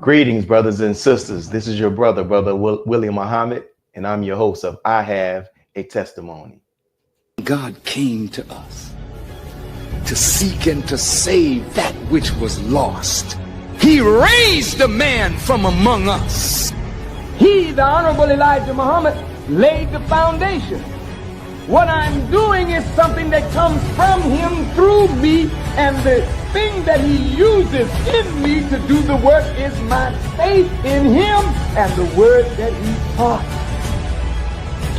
Greetings, brothers and sisters. This is your brother William Muhammad, and I'm your host of I Have a Testimony. God came to us to seek and to save that which was lost. He raised a man from among us. He, the Honorable Elijah Muhammad, laid the foundation. What I'm doing is something that comes from him through me, and the thing that he uses in me to do the work is my faith in him and the word that he taught.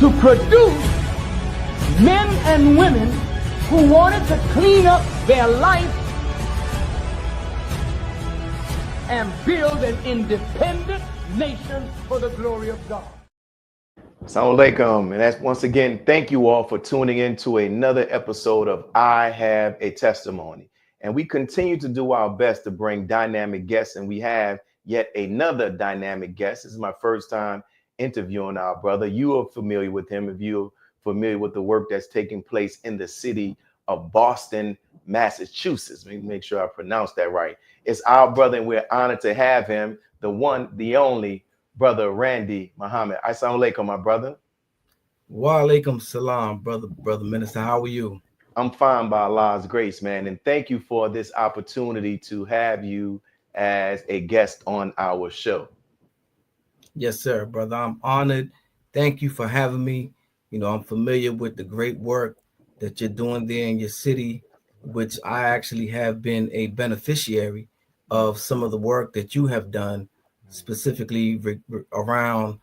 To produce men and women who wanted to clean up their life and build an independent nation for the glory of God. Assalamu alaikum, and that's once again, thank you all for tuning in to another episode of I Have a Testimony. And we continue to do our best to bring dynamic guests, and we have yet another dynamic guest. This is my first time interviewing our brother. You are familiar with him if you're familiar with the work that's taking place in the city of Boston, Massachusetts. Let me make sure I pronounce that right. It's our brother, and we're honored to have him, the one, the only, Brother Randy Muhammad. Assalamu alaikum, my brother. Wa alaikum salam, brother minister. How are you? I'm fine by Allah's grace, man. And thank you for this opportunity to have you as a guest on our show. Yes, sir, brother. I'm honored. Thank you for having me. You know, I'm familiar with the great work that you're doing there in your city, which I actually have been a beneficiary of some of the work that you have done, specifically around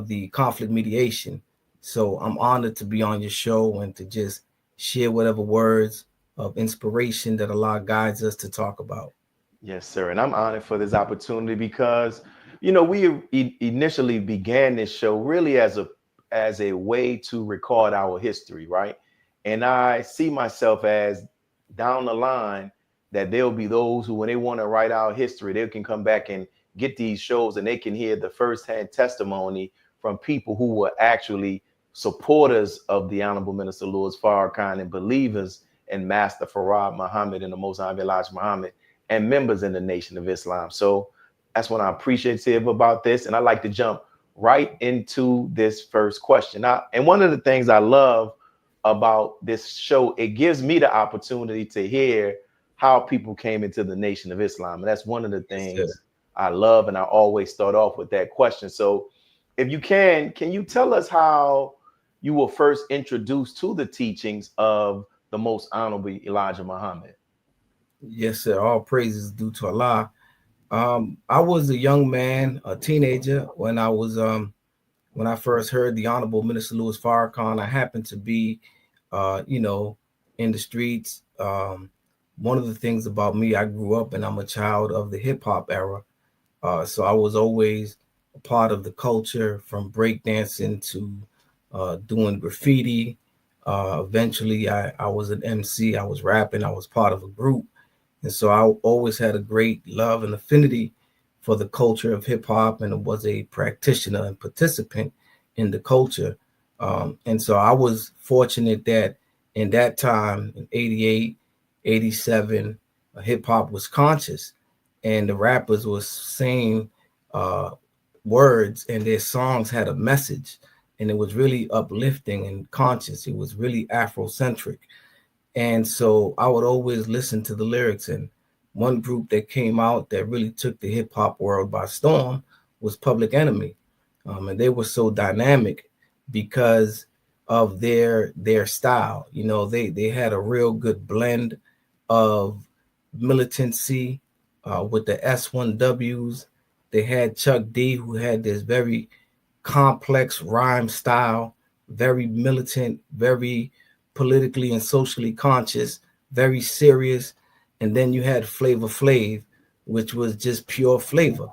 the conflict mediation. So I'm honored to be on your show and to just share whatever words of inspiration that Allah guides us to talk about. Yes, sir. And I'm honored for this opportunity because, you know, we initially began this show really as a way to record our history, right? And I see myself as down the line that there'll be those who, when they want to write our history, they can come back and get these shows and they can hear the firsthand testimony from people who were actually supporters of the Honorable Minister Louis Farrakhan and believers in Master Farad Muhammad and the Most Honorable Elijah Muhammad and members in the Nation of Islam. So that's what I appreciate about this. And I like to jump right into this first question. And one of the things I love about this show, it gives me the opportunity to hear how people came into the Nation of Islam. And that's one of the things I love, and I always start off with that question. So if you can you tell us how you were first introduced to the teachings of the Most Honorable Elijah Muhammad? Yes, sir. All praises due to Allah. I was a young man, a teenager, when I first heard the Honorable Minister Louis Farrakhan. I happened to be, in the streets. One of the things about me, I grew up and I'm a child of the hip hop era. So I was always a part of the culture, from breakdancing to doing graffiti. Eventually, I was an MC. I was rapping. I was part of a group. And so I always had a great love and affinity for the culture of hip hop, and was a practitioner and participant in the culture. And so I was fortunate that in that time, in 88, 87, hip hop was conscious. And the rappers was saying words, and their songs had a message, and it was really uplifting and conscious. It was really Afrocentric. And so I would always listen to the lyrics. And one group that came out that really took the hip hop world by storm was Public Enemy. And they were so dynamic because of their style. You know, they had a real good blend of militancy, with the S1Ws. They had Chuck D, who had this very complex rhyme style, very militant, very politically and socially conscious, very serious. And then you had Flavor Flav, which was just pure flavor,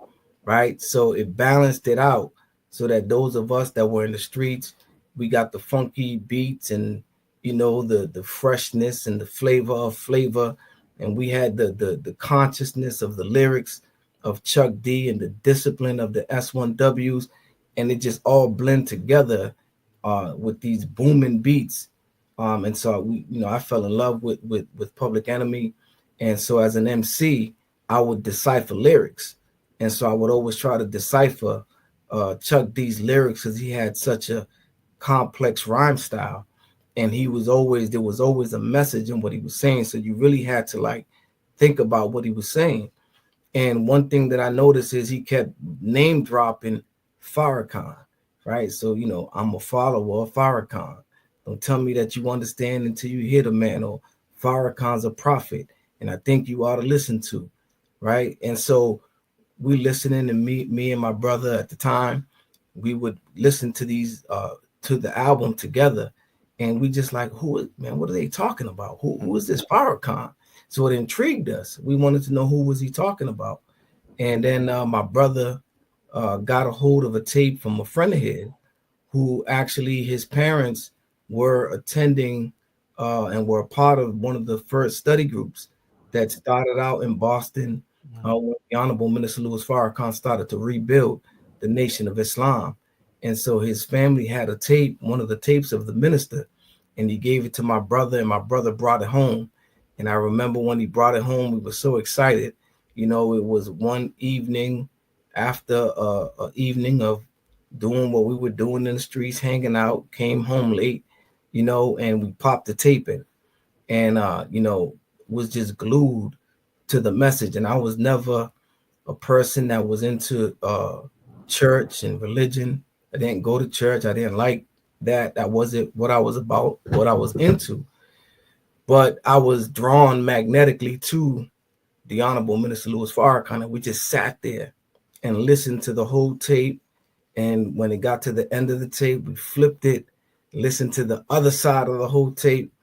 right? So it balanced it out so that those of us that were in the streets, we got the funky beats and, you know, the freshness and the flavor of flavor. And we had the consciousness of the lyrics of Chuck D and the discipline of the S1Ws. And it just all blend together with these booming beats. And so I fell in love with Public Enemy. And so as an MC, I would decipher lyrics. And so I would always try to decipher Chuck D's lyrics because he had such a complex rhyme style. And there was always a message in what he was saying. So you really had to like think about what he was saying. And one thing that I noticed is he kept name dropping Farrakhan, right? So, I'm a follower of Farrakhan. Don't tell me that you understand until you hear the man, or Farrakhan's a prophet, and I think you ought to listen to, right? And so we listening, and me and my brother at the time, we would listen to to the album together, and we just like, what are they talking about? Who is this Farrakhan? So it intrigued us. We wanted to know who was he talking about. And then my brother got a hold of a tape from a friend of his who actually his parents were attending and were a part of one of the first study groups that started out in Boston when the Honorable Minister Louis Farrakhan started to rebuild the Nation of Islam. And so his family had a tape, one of the tapes of the minister, and he gave it to my brother, and my brother brought it home. And I remember when he brought it home, we were so excited. It was one evening after an evening of doing what we were doing in the streets, hanging out, came home late, and we popped the tape in, and, was just glued to the message. And I was never a person that was into church and religion. I didn't go to church. I didn't like that. That wasn't what I was about, what I was into. But I was drawn magnetically to the Honorable Minister Louis Farrakhan, and we just sat there and listened to the whole tape. And when it got to the end of the tape, we flipped it, listened to the other side of the whole tape.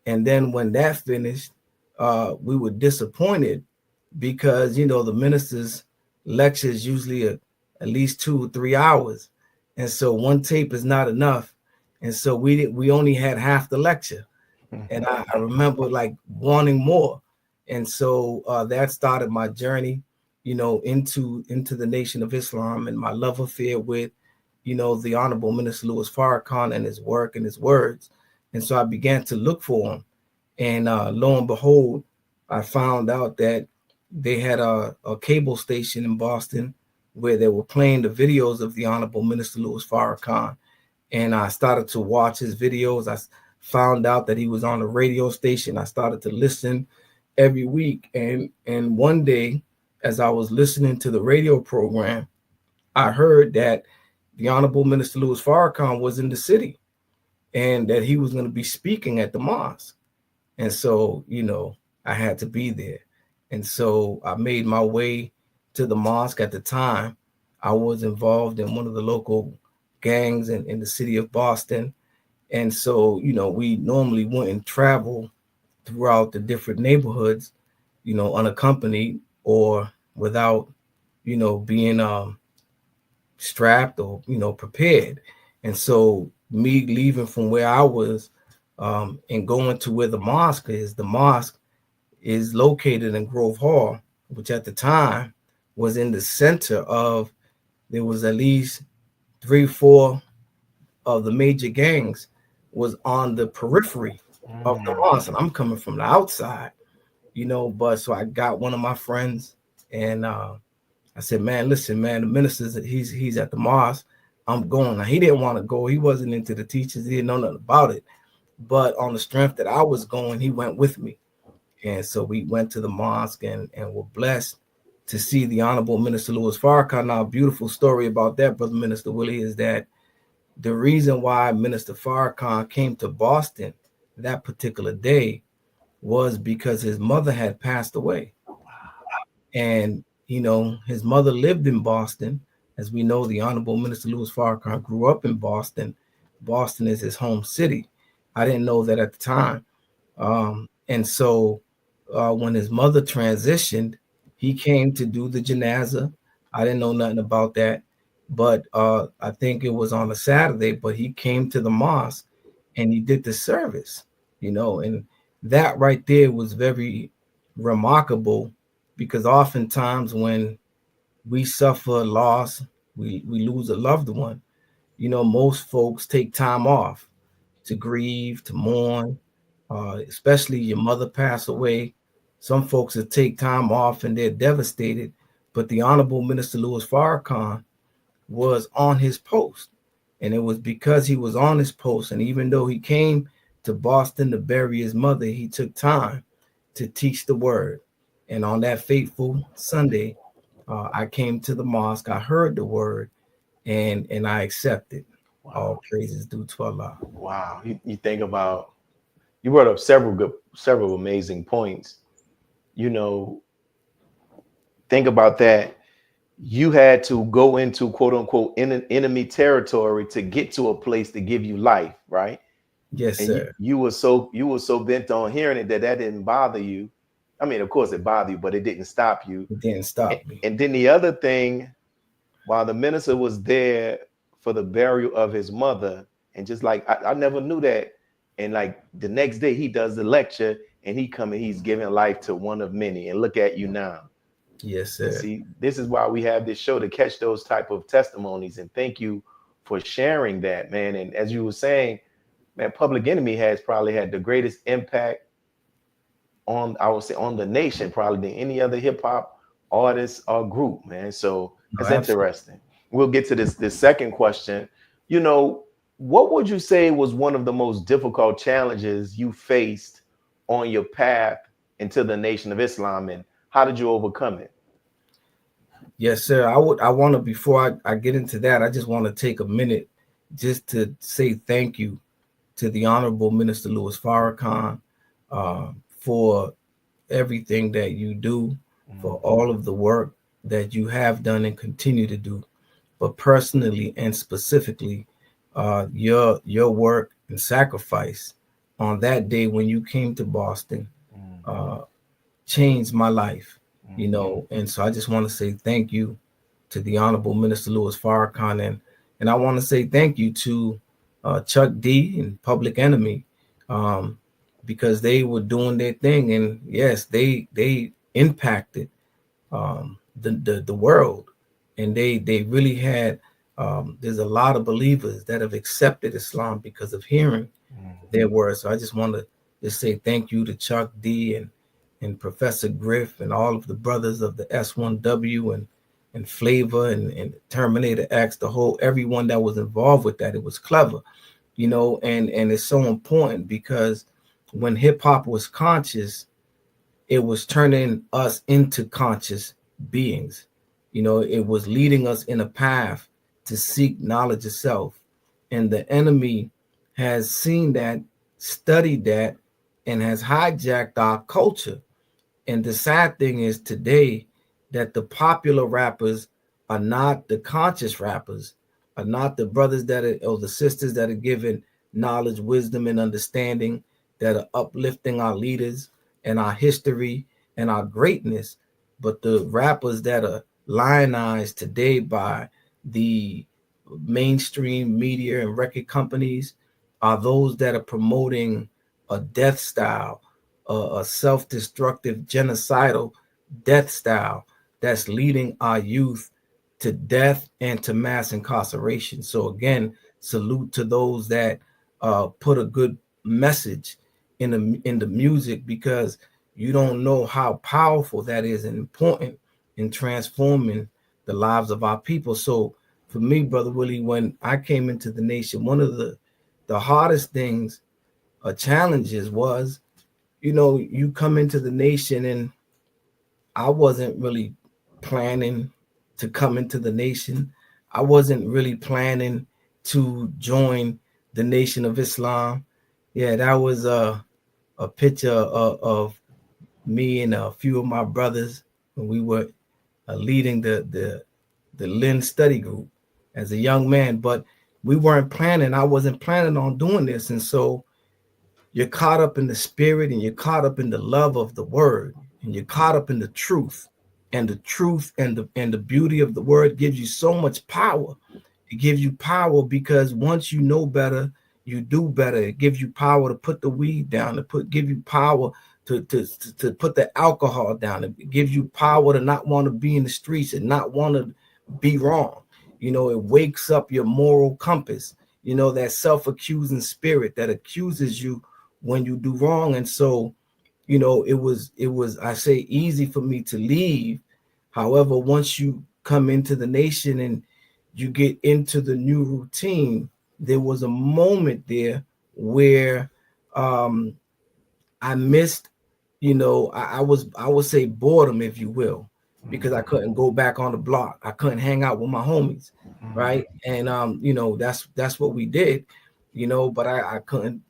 And then when that finished, we were disappointed because, the minister's lectures usually at least 2 or 3 hours. And so one tape is not enough. And so we only had half the lecture. And I remember like wanting more. And so that started my journey, into the Nation of Islam, and my love affair with, the Honorable Minister Louis Farrakhan and his work and his words. And so I began to look for him. And lo and behold, I found out that they had a cable station in Boston where they were playing the videos of the Honorable Minister Louis Farrakhan. And I started to watch his videos. I found out that he was on a radio station. I started to listen every week. And one day, as I was listening to the radio program, I heard that the Honorable Minister Louis Farrakhan was in the city and that he was going to be speaking at the mosque. And so, I had to be there. And so I made my way to the mosque. At the time, I was involved in one of the local gangs in the city of Boston. And so, we normally wouldn't travel throughout the different neighborhoods, unaccompanied or without, being strapped or, prepared. And so me leaving from where I was and going to where the mosque is located in Grove Hall, which at the time was in the center of, there was at least 3-4 of the major gangs was on the periphery of the mosque, and I'm coming from the outside, but so I got one of my friends and I said, man, listen, man, the minister's he's at the mosque. I'm going. Now, he didn't want to go. He wasn't into the teachers. He didn't know nothing about it. But on the strength that I was going, he went with me. And so we went to the mosque and were blessed to see the Honorable Minister Louis Farrakhan. Now, a beautiful story about that, Brother Minister Willie, is that the reason why Minister Farrakhan came to Boston that particular day was because his mother had passed away. And, his mother lived in Boston. As we know, the Honorable Minister Louis Farrakhan grew up in Boston. Boston is his home city. I didn't know that at the time. And so when his mother transitioned, he came to do the janazah. I didn't know nothing about that. But I think it was on a Saturday, but he came to the mosque and he did the service, and that right there was very remarkable, because oftentimes when we suffer loss, we lose a loved one, most folks take time off to grieve, to mourn, especially your mother passed away. Some folks will take time off and they're devastated, But the Honorable Minister Louis Farrakhan was on his post. And it was because he was on his post. And even though he came to Boston to bury his mother, he took time to teach the word. And on that fateful Sunday, I came to the mosque, I heard the word, and I accepted. Wow. All praises due to Allah. Wow. You think about, you brought up several amazing points. You know, think about that. You had to go into quote unquote enemy territory to get to a place to give you life, right? Yes, And sir. you were so bent on hearing it that didn't bother you. I mean, of course it bothered you, but it didn't stop you. It didn't stop me. And then the other thing, while the minister was there for the burial of his mother, and just like I never knew that. And like the next day he does the lecture and he's giving life to one of many. And look at you now. Yes, sir. See, this is why we have this show, to catch those type of testimonies. And thank you for sharing that, man. And as you were saying, man, Public Enemy has probably had the greatest impact on, I would say, on the nation, probably than any other hip hop artist or group, man. So it's interesting. We'll get to this second question. You know, what would you say was one of the most difficult challenges you faced on your path into the Nation of Islam, and how did you overcome it? Yes, sir. I want to, before I get into that, I just want to take a minute just to say thank you to the Honorable Minister Louis Farrakhan for everything that you do, for all of the work that you have done and continue to do. But personally and specifically, your work and sacrifice on that day when you came to Boston changed my life, you know. And so I just want to say thank you to the Honorable Minister Louis Farrakhan, and I want to say thank you to Chuck D and Public Enemy, because they were doing their thing, and yes, they impacted the world, and they really had. There's a lot of believers that have accepted Islam because of hearing their words. So I just want to just say thank you to Chuck D and Professor Griff and all of the brothers of the S1W and Flavor and Terminator X, everyone that was involved with that. It was clever, you know, and it's so important because when hip hop was conscious, it was turning us into conscious beings. You know, it was leading us in a path to seek knowledge of self. And the enemy has seen that, studied that, and has hijacked our culture. And the sad thing is today that the popular rappers are not the conscious rappers, are not the brothers or the sisters that are giving knowledge, wisdom, and understanding, that are uplifting our leaders and our history and our greatness. But the rappers that are lionized today by the mainstream media and record companies are those that are promoting a death style, a self-destructive, genocidal death style that's leading our youth to death and to mass incarceration. So again, salute to those that put a good message in the music, because you don't know how powerful that is and important in transforming the lives of our people. So for me, Brother Willie, when I came into the nation, one of the hardest things, challenges was, you know, you come into the nation, and I wasn't really planning to come into the nation. I wasn't really planning to join the Nation of Islam. Yeah, that was a picture of me and a few of my brothers when we were leading the Lynn study group as a young man, but we weren't planning. I wasn't planning on doing this. And so you're caught up in the spirit, and you're caught up in the love of the word, and you're caught up in the truth, and the truth and the beauty of the word gives you so much power. It gives you power because once you know better, you do better. It gives you power to put the weed down, give you power to put the alcohol down. It gives you power to not want to be in the streets and not want to be wrong. You know, it wakes up your moral compass, you know, that self-accusing spirit that accuses you when you do wrong. And so, you know, it was, I say, easy for me to leave However, once you come into the nation and you get into the new routine, there was a moment there where I missed, I would say boredom, if you will, because I couldn't go back on the block. I couldn't hang out with my homies, right? And that's what we did, but I couldn't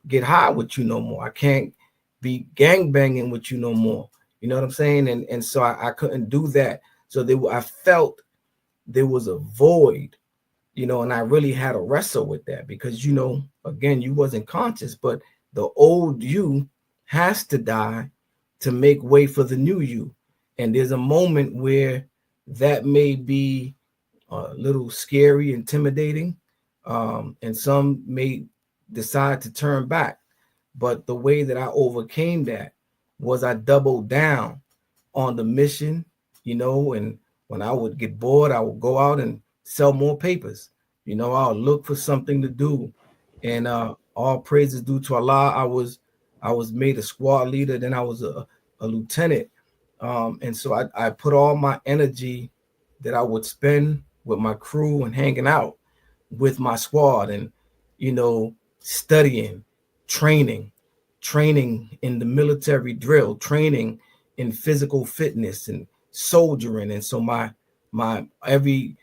get high with you no more. I can't be gang banging with you no more. You know what I'm saying? And so I couldn't do that. So I felt there was a void, and I really had to wrestle with that because, again, you wasn't conscious, but the old you has to die to make way for the new you. And there's a moment where that may be a little scary, intimidating, and some may decide to turn back. But the way that I overcame that was I doubled down on the mission, and when I would get bored, I would go out and sell more papers. I'll look for something to do. And all praises due to Allah. I was made a squad leader, then I was a lieutenant. And so I put all my energy that I would spend with my crew and hanging out with my squad and, studying, training in the military drill, training in physical fitness and soldiering. And so my every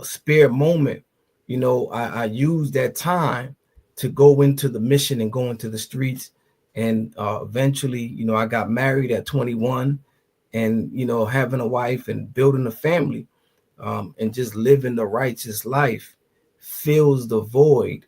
spare moment, I use that time to go into the mission and go into the streets. And eventually, I got married at 21 and, having a wife and building a family and just living the righteous life fills the void.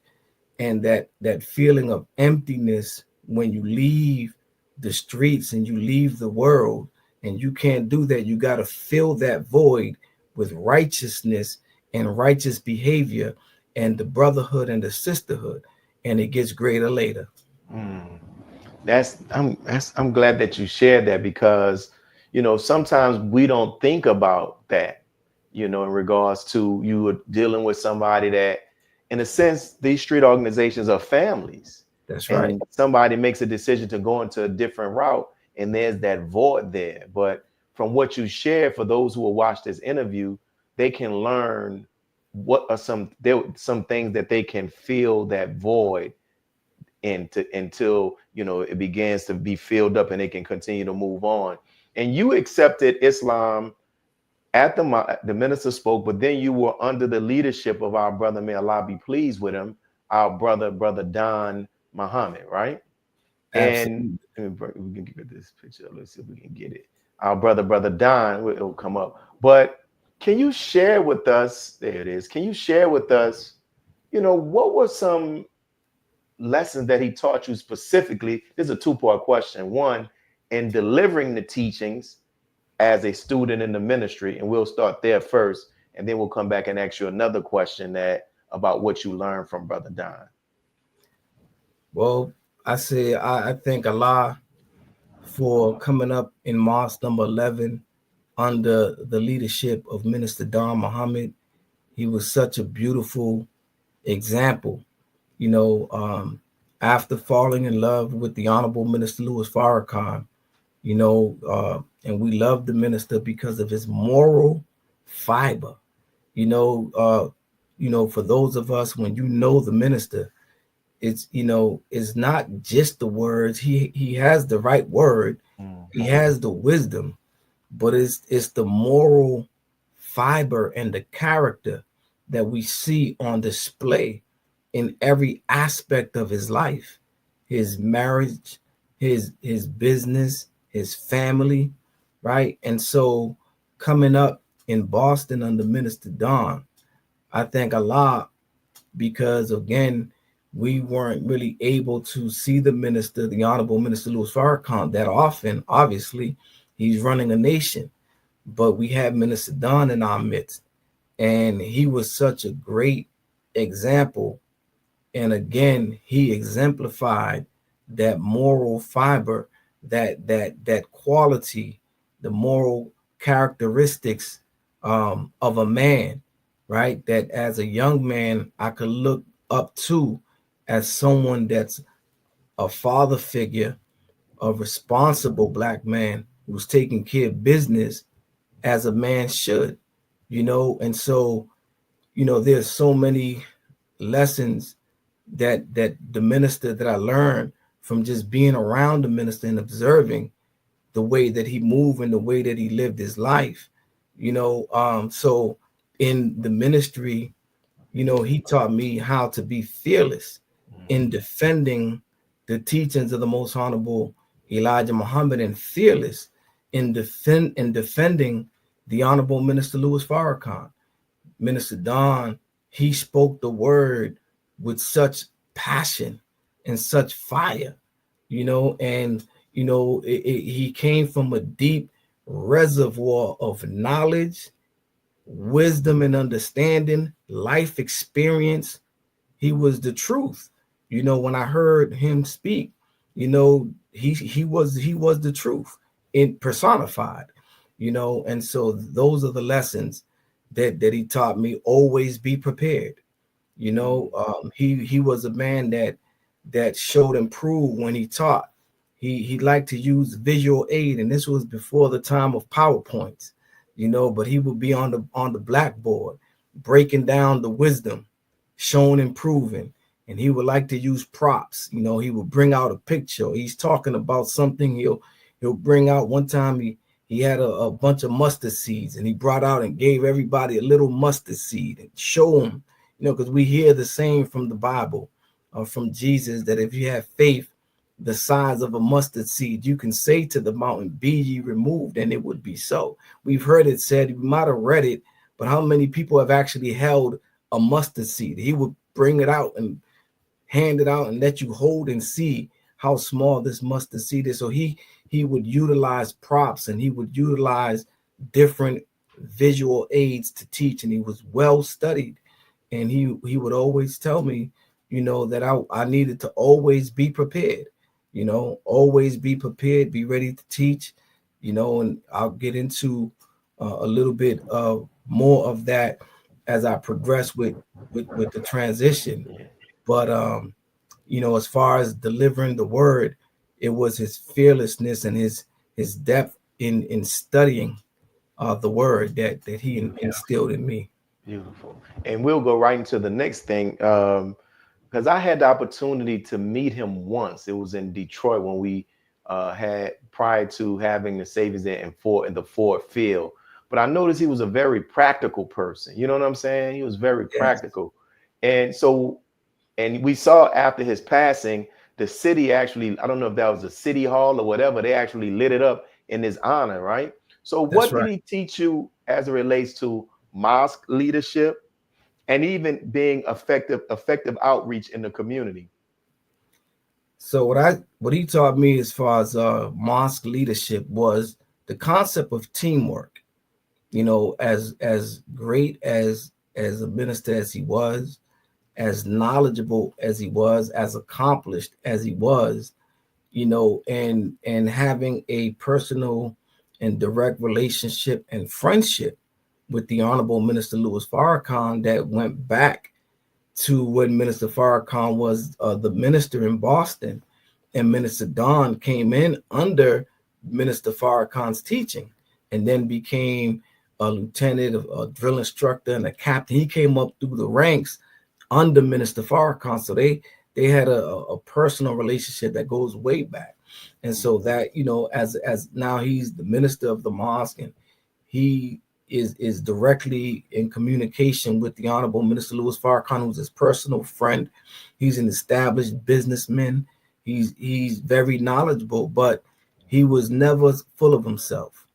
And that feeling of emptiness when you leave the streets and you leave the world, and you can't do that. You got to fill that void with righteousness and righteous behavior and the brotherhood and the sisterhood, and it gets greater later. I'm glad that you shared that because sometimes we don't think about that, in regards to you are dealing with somebody that, in a sense, these street organizations are families. That's right. And somebody makes a decision to go into a different route, and there's that void there. But from what you share, for those who will watch this interview, they can learn what are some things that they can fill that void until it begins to be filled up and they can continue to move on. And you accepted Islam at the minister spoke, but then you were under the leadership of our brother, may Allah be pleased with him, our brother Don Muhammad, right? Absolutely. And we can get this picture. Let's see if we can get it. Our brother Don, it'll come up. But can you share with us? There it is. Can you share with us? What were some lessons that he taught you specifically? This is a two-part question. One, in delivering the teachings as a student in the ministry, and we'll start there first, and then we'll come back and ask you another question about what you learned from Brother Don. Well, I thank Allah for coming up in Mosque number 11 under the leadership of Minister Don Muhammad. He was such a beautiful example, after falling in love with the Honorable Minister Louis Farrakhan, and we love the minister because of his moral fiber. For those of us, when the minister, it's not just the words. He has the right word. He has the wisdom, but it's the moral fiber and the character that we see on display in every aspect of his life, his marriage, his business, his family, right? And so coming up in Boston under Minister Don, I thank Allah because, again, we weren't really able to see the minister, the Honorable Minister Louis Farrakhan, that often. Obviously, he's running a nation, but we had Minister Don in our midst, and he was such a great example. And again, he exemplified that moral fiber, that quality, the moral characteristics of a man, right? That as a young man, I could look up to as someone that's a father figure, a responsible Black man who's taking care of business as a man should, and so, there's so many lessons that the minister that I learned from just being around the minister and observing the way that he moved and the way that he lived his life, so in the ministry, he taught me how to be fearless in defending the teachings of the Most Honorable Elijah Muhammad, and fearless in defending the Honorable Minister Louis Farrakhan. Minister Don, he spoke the word with such passion and such fire, and he came from a deep reservoir of knowledge, wisdom, and understanding, life experience. He was the truth. When I heard him speak, he was the truth in personified, and so those are the lessons that he taught me. Always be prepared. He was a man that showed and proved when he taught. He liked to use visual aid, and this was before the time of PowerPoints, but he would be on the blackboard breaking down the wisdom, showing and proving. And he would like to use props. He would bring out a picture. He's talking about something. He'll bring out. One time he had a bunch of mustard seeds, and he brought out and gave everybody a little mustard seed and show them, because we hear the same from the Bible, from Jesus, that if you have faith the size of a mustard seed, you can say to the mountain, be ye removed, and it would be so. We've heard it said, we might have read it, but how many people have actually held a mustard seed? He would bring it out and hand it out and let you hold and see how small this mustard seed is. So he would utilize props, and he would utilize different visual aids to teach, and he was well studied. And he would always tell me, that I needed to always be prepared, always be prepared, be ready to teach, and I'll get into a little bit more of that as I progress with the transition. But, as far as delivering the word, it was his fearlessness and his depth in studying the word that he instilled in me. Beautiful. And we'll go right into the next thing, because I had the opportunity to meet him once. It was in Detroit when we had, prior to having the savings in the Ford Field. But I noticed he was a very practical person. You know what I'm saying? He was very practical. And so, and we saw after his passing, the city actually, I don't know if that was a city hall or whatever, they actually lit it up in his honor, right? So what did he teach you as it relates to mosque leadership and even being effective outreach in the community? So what he taught me as far as mosque leadership was the concept of teamwork. As great as a minister as he was, as knowledgeable as he was, as accomplished as he was, and having a personal and direct relationship and friendship with the Honorable Minister Louis Farrakhan that went back to when Minister Farrakhan was the minister in Boston, and Minister Don came in under Minister Farrakhan's teaching and then became a lieutenant, a drill instructor, and a captain. He came up through the ranks under Minister Farrakhan. So they had a personal relationship that goes way back. And so that, as now he's the minister of the mosque, and he is directly in communication with the Honorable Minister Louis Farrakhan, who's his personal friend. He's an established businessman. He's very knowledgeable, but he was never full of himself,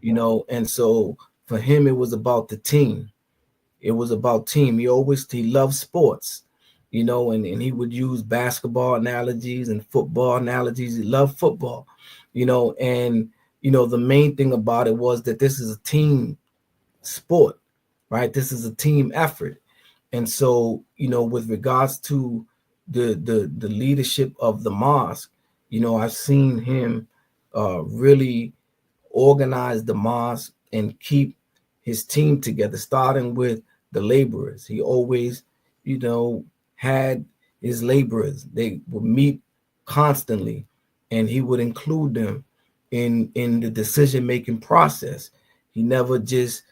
and so for him, it was about the team. It was about team. He loved sports, and he would use basketball analogies and football analogies. He loved football, and the main thing about it was that this is a team sport, right? This is a team effort. And so, with regards to the leadership of the mosque, I've seen him really organize the mosque and keep his team together, starting with the laborers. He always, had his laborers. They would meet constantly, and he would include them in the decision-making process. He never just,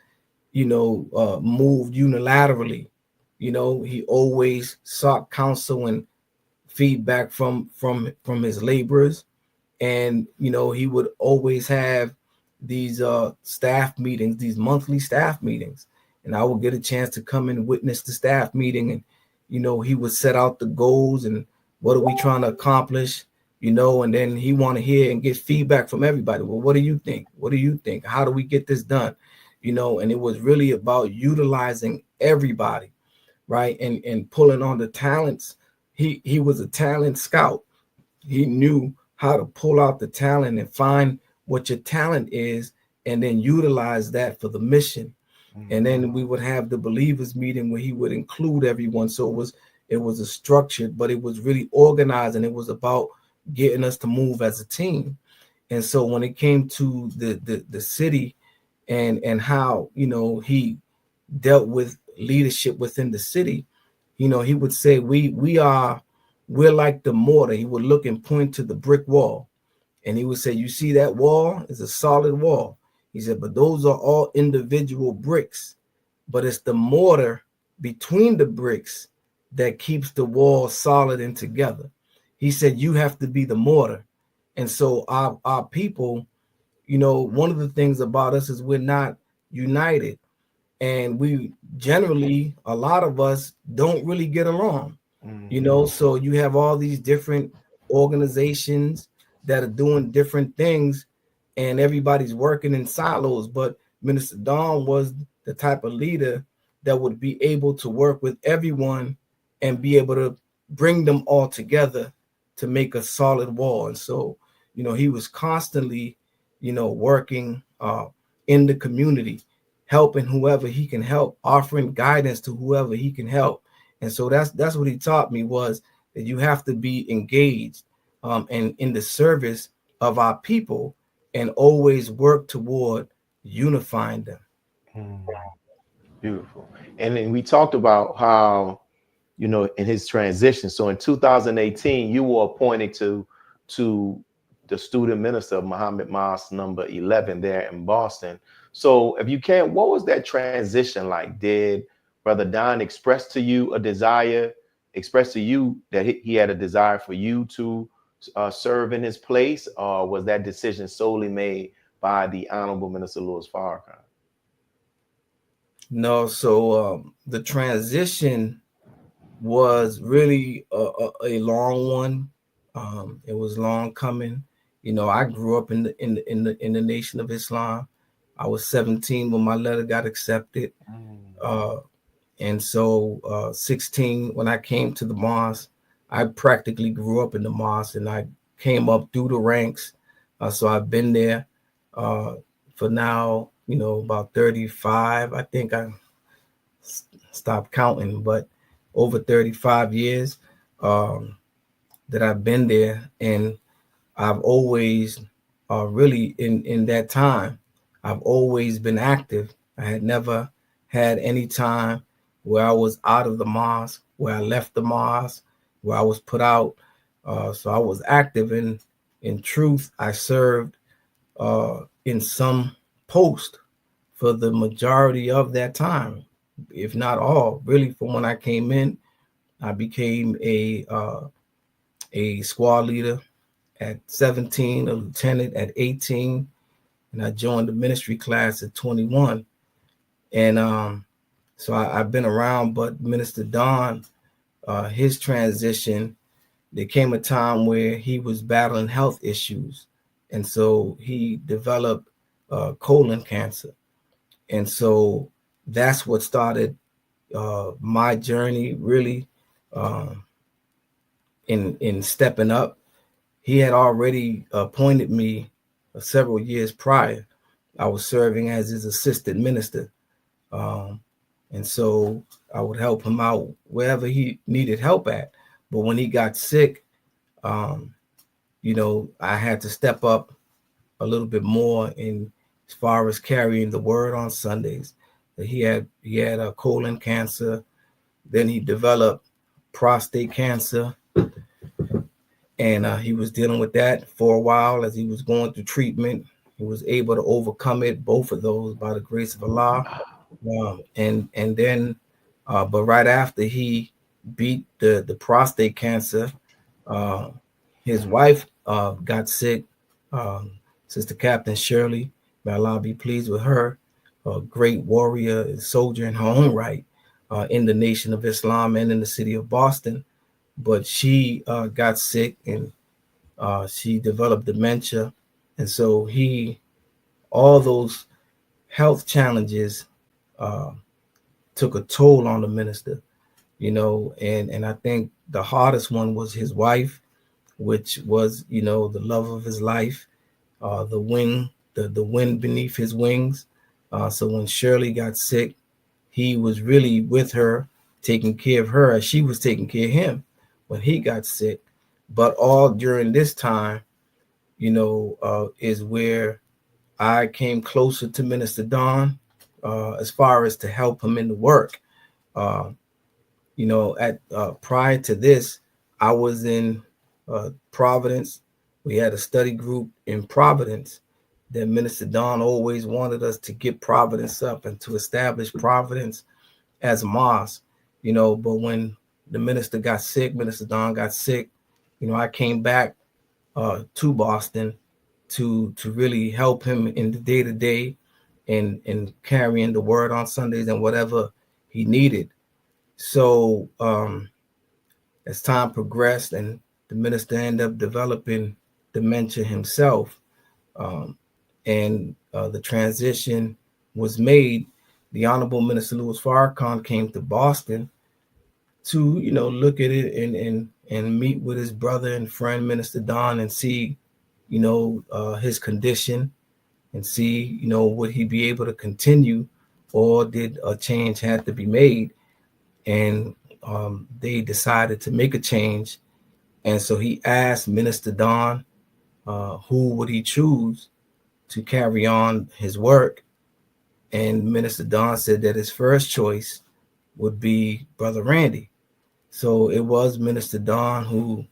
moved unilaterally. He always sought counsel and feedback from his laborers. And, he would always have these staff meetings, these monthly staff meetings. And I would get a chance to come and witness the staff meeting. And, he would set out the goals and what are we trying to accomplish, and then he want to hear and get feedback from everybody. Well, what do you think? What do you think? How do we get this done? And it was really about utilizing everybody, right? And pulling on the talents. He was a talent scout. He knew how to pull out the talent and find what your talent is and then utilize that for the mission. And then we would have the believers meeting where he would include everyone. So it was a structured, but it was really organized, and it was about getting us to move as a team. And so when it came to the city and how, he dealt with leadership within the city, he would say, we're like the mortar. He would look and point to the brick wall. And he would say, you see that wall is a solid wall. He said, but those are all individual bricks. But it's the mortar between the bricks that keeps the wall solid and together. He said, you have to be the mortar. And so our people, one of the things about us is we're not united. And we generally, a lot of us don't really get along. So you have all these different organizations that are doing different things, and everybody's working in silos. But Minister Don was the type of leader that would be able to work with everyone and be able to bring them all together to make a solid wall. And so, he was constantly, working in the community, helping whoever he can help, offering guidance to whoever he can help. And so that's what he taught me, was that you have to be engaged and in the service of our people and always work toward unifying them. Beautiful. And then we talked about how, in his transition. So in 2018, you were appointed to the student minister of Mosque number 11 there in Boston. So if you can, what was that transition like? Did Brother Don express to you that he had a desire for you to serve in his place, or was that decision solely made by the Honorable Minister Louis Farrakhan? No, so the transition was really a long one. It was long coming. I grew up in the Nation of Islam. I was 17 when my letter got accepted. And so 16, when I came to the mosque, I practically grew up in the mosque, and I came up through the ranks. So I've been there for now, about 35. I think I stopped counting, but over 35 years that I've been there. And I've always really in that time, I've always been active. I had never had any time where I was out of the mosque, where I left the mosque, where I was put out. So I was active. And in truth, I served in some post for the majority of that time, if not all. Really, from when I came in, I became a squad leader at 17, a lieutenant at 18, and I joined the ministry class at 21. And so I've been around. But Minister Don, his transition, there came a time where he was battling health issues. And so he developed colon cancer. And so that's what started my journey, really, in stepping up. He had already appointed me several years prior. I was serving as his assistant minister. And so I would help him out wherever he needed help at. But when he got sick, I had to step up a little bit more in as far as carrying the word on Sundays. He had a colon cancer. Then he developed prostate cancer. And he was dealing with that for a while as he was going through treatment. He was able to overcome it, both of those, by the grace of Allah. And then, but right after he beat the prostate cancer, his wife got sick. Sister Captain Shirley, may Allah be pleased with her, a great warrior and soldier in her own right, in the Nation of Islam and in the city of Boston. But she got sick, and she developed dementia. And so all those health challenges took a toll on the minister, and I think the hardest one was his wife, which was, the love of his life, the wind beneath his wings. So when Shirley got sick, he was really with her, taking care of her as she was taking care of him when he got sick. But all during this time, is where I came closer to Minister Don, as far as to help him in the work. Prior to this, I was in Providence. We had a study group in Providence that Minister Don always wanted us to get Providence up and to establish Providence as a mosque, but when the minister got sick, Minister Don got sick, I came back to Boston to really help him in the day-to-day and carrying the word on Sundays and whatever he needed. So as time progressed and the minister ended up developing dementia himself, and the transition was made, the Honorable Minister Louis Farrakhan came to Boston to, look at it and meet with his brother and friend, Minister Don, and see, his condition and see, would he be able to continue, or did a change have to be made? And they decided to make a change. And so he asked Minister Don, who would he choose to carry on his work? And Minister Don said that his first choice would be Brother Randy. So it was Minister Don who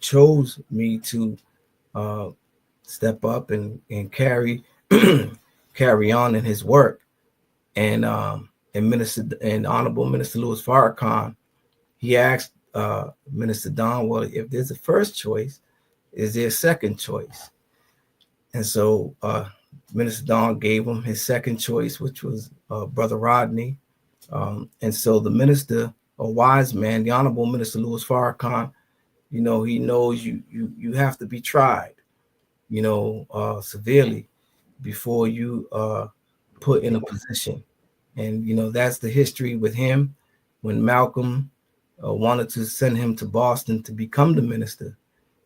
chose me to step up and carry carry on in his work. And Honorable Minister Louis Farrakhan, he asked Minister Don, well, if there's a first choice, is there a second choice? And so Minister Don gave him his second choice, which was Brother Rodney. And so the minister, a wise man, the Honorable Minister Louis Farrakhan, he knows you have to be tried, severely before you put in a position. And, that's the history with him. When Malcolm wanted to send him to Boston to become the minister,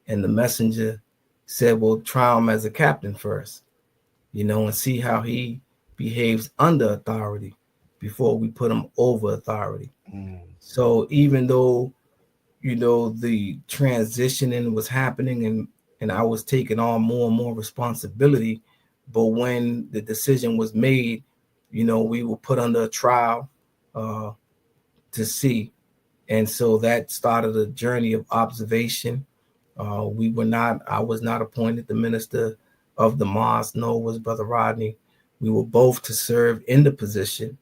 and the messenger said, well, try him as a captain first, and see how he behaves under authority before we put him over authority. So even though, the transitioning was happening and I was taking on more and more responsibility, but when the decision was made, we were put under a trial to see. And so that started a journey of observation. I was not appointed the minister of the Mosque No, was Brother Rodney. We were both to serve in the position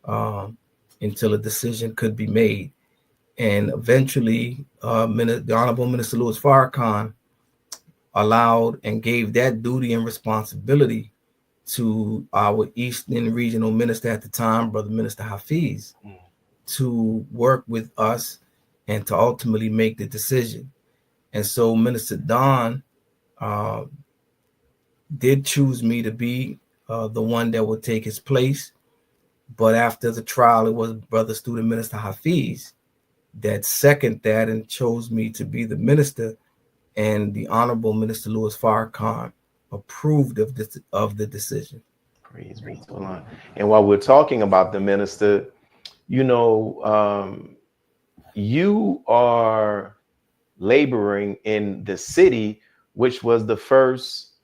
until a decision could be made. And eventually, the Honorable Minister Louis Farrakhan allowed and gave that duty and responsibility to our Eastern Regional Minister at the time, Brother Minister Hafiz, to work with us and to ultimately make the decision. And so Minister Don did choose me to be the one that would take his place. But after the trial, it was Brother Student Minister Hafiz that seconded that and chose me to be the minister. And the Honorable Minister Louis Farrakhan approved of the decision. Praise be to Allah. And while we're talking about the minister, you are laboring in the city, which was the first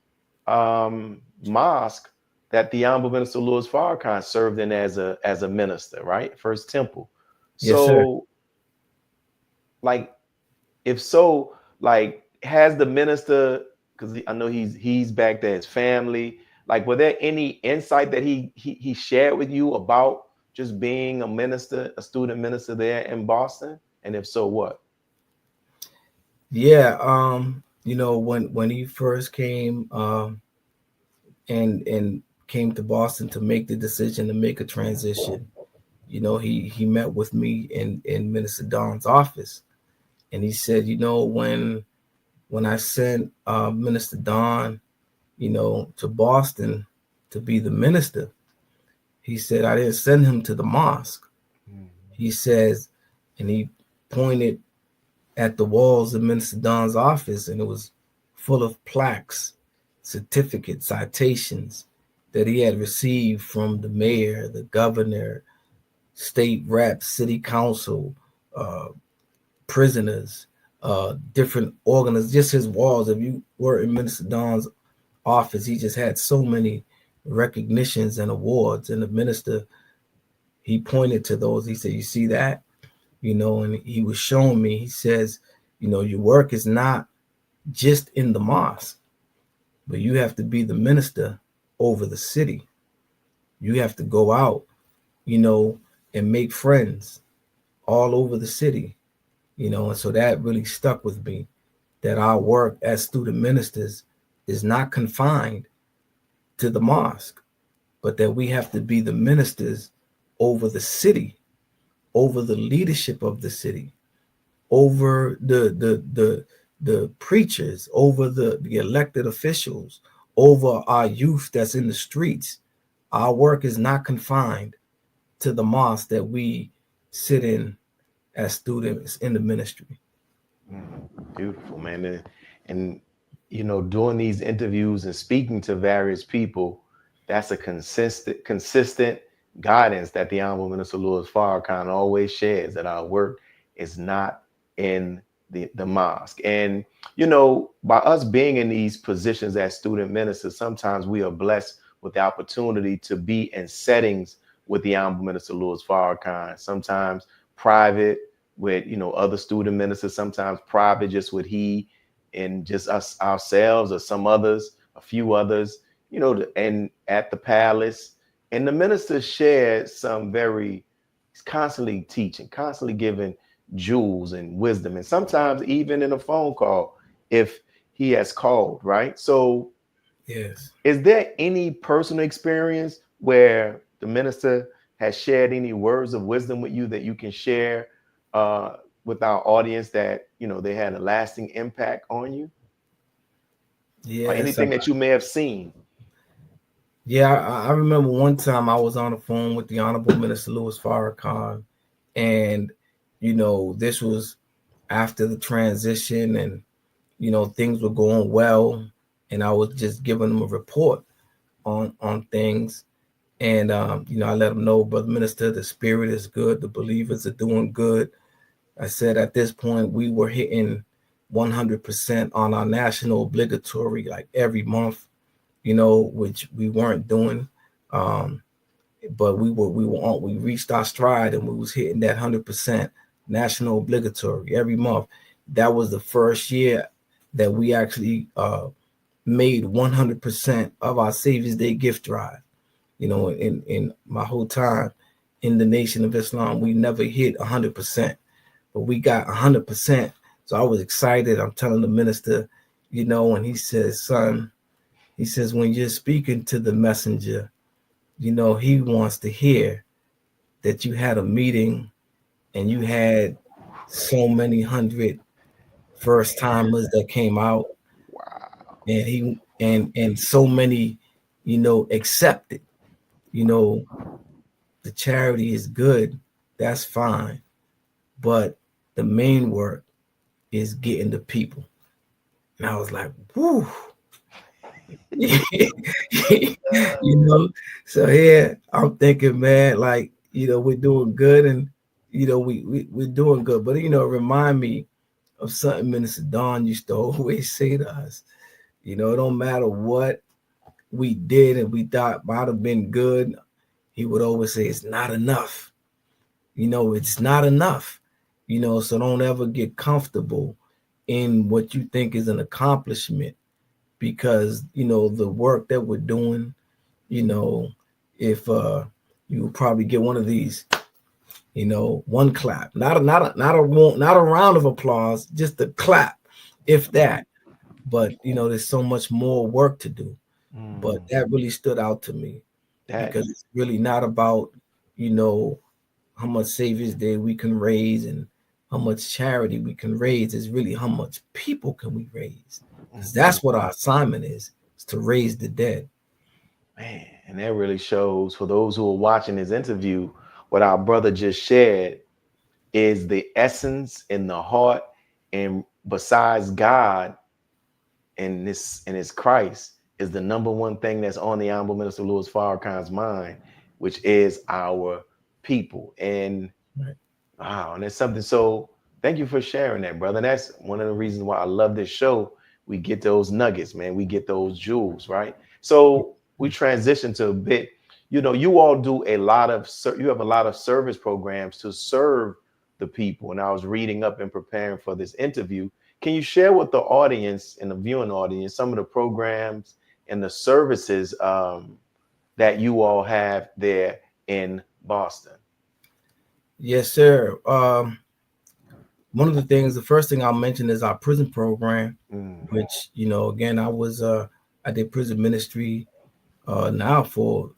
mosque that the Honorable Minister Louis Farrakhan served in as a minister, right? First temple. Yes, so, sir. Has the minister, because I know he's back there, his family, Like, were there any insight that he shared with you about just being a minister, a student minister there in Boston? And if so, what? Yeah, when he first came and came to Boston to make the decision to make a transition, he met with me in Minister Don's office, and he said, when I sent Minister Don, to Boston to be the minister, he said I didn't send him to the mosque. He says, and he pointed at the walls of Minister Don's office, and it was full of plaques, certificates, citations that he had received from the mayor, the governor, state reps, city council, prisoners, different organizations, just his walls. If you were in Minister Don's office, he just had so many recognitions and awards. And the minister, he pointed to those. He said, you see that? And he was showing me, he says, your work is not just in the mosque, but you have to be the minister over the city. You have to go out, and make friends all over the city, and so that really stuck with me, that our work as student ministers is not confined to the mosque, but that we have to be the ministers over the city, over the leadership of the city, over the preachers, over the elected officials, over our youth that's in the streets. Our work is not confined to the mosque that we sit in as students in the ministry. Beautiful, man. And doing these interviews and speaking to various people, that's a consistent guidance that the Honorable Minister Louis Farrakhan always shares, that our work is not in the mosque. And by us being in these positions as student ministers, sometimes we are blessed with the opportunity to be in settings with the Honorable Minister Louis Farrakhan, sometimes private with other student ministers, sometimes private just with he and just us ourselves, or some others, a few others, and at the palace. And the minister shared he's constantly teaching, constantly giving jewels and wisdom, and sometimes even in a phone call if he has called, right? So yes, is there any personal experience where the minister has shared any words of wisdom with you that you can share with our audience, that they had a lasting impact on you? Or anything that you may have seen? Yeah, I remember one time I was on the phone with the Honorable Minister Louis Farrakhan, and this was after the transition, and things were going well, and I was just giving him a report on things, and I let him know, Brother Minister, the spirit is good, the believers are doing good. I said at this point we were hitting 100% on our national obligatory, like every month, which we weren't doing. But we reached our stride, and we was hitting that 100% national obligatory every month. That was the first year that we actually made 100% of our Savior's Day gift drive. In my whole time in the Nation of Islam, we never hit 100%, but we got 100%. So I was excited. I'm telling the minister, and he says, son, he says, when you're speaking to the messenger, he wants to hear that you had a meeting and you had so many hundred first timers that came out. Wow. And so many, accepted. The charity is good, that's fine, but the main work is getting the people. And I was like, whoo. So here I'm thinking, man, like, we're doing good, and we're doing good. But remind me of something Minister Don used to always say to us. It don't matter what we did and we thought might have been good, he would always say it's not enough. It's not enough. So don't ever get comfortable in what you think is an accomplishment, because, the work that we're doing, if you will probably get one of these, one clap, not a round of applause, just a clap, if that. But there's so much more work to do. But that really stood out to me, because it's really not about how much Savior's Day we can raise and how much charity we can raise. It's really how much people can we raise, because that's what our assignment is to raise the dead. Man, and that really shows, for those who are watching this interview, what our brother just shared is the essence in the heart, and besides God and his Christ, is the number one thing that's on the Honorable Minister Louis Farrakhan's mind, which is our people. And wow, and it's something. So thank you for sharing that, brother. That's one of the reasons why I love this show. We get those nuggets, man. We get those jewels, right? So we transition to a bit. You all do a lot of, you have a lot of service programs to serve the people. And I was reading up and preparing for this interview. Can you share with the audience and the viewing audience some of the programs and the services that you all have there in Boston? Yes, sir. One of the things, the first thing I'll mention is our prison program, which, again, I did prison ministry now for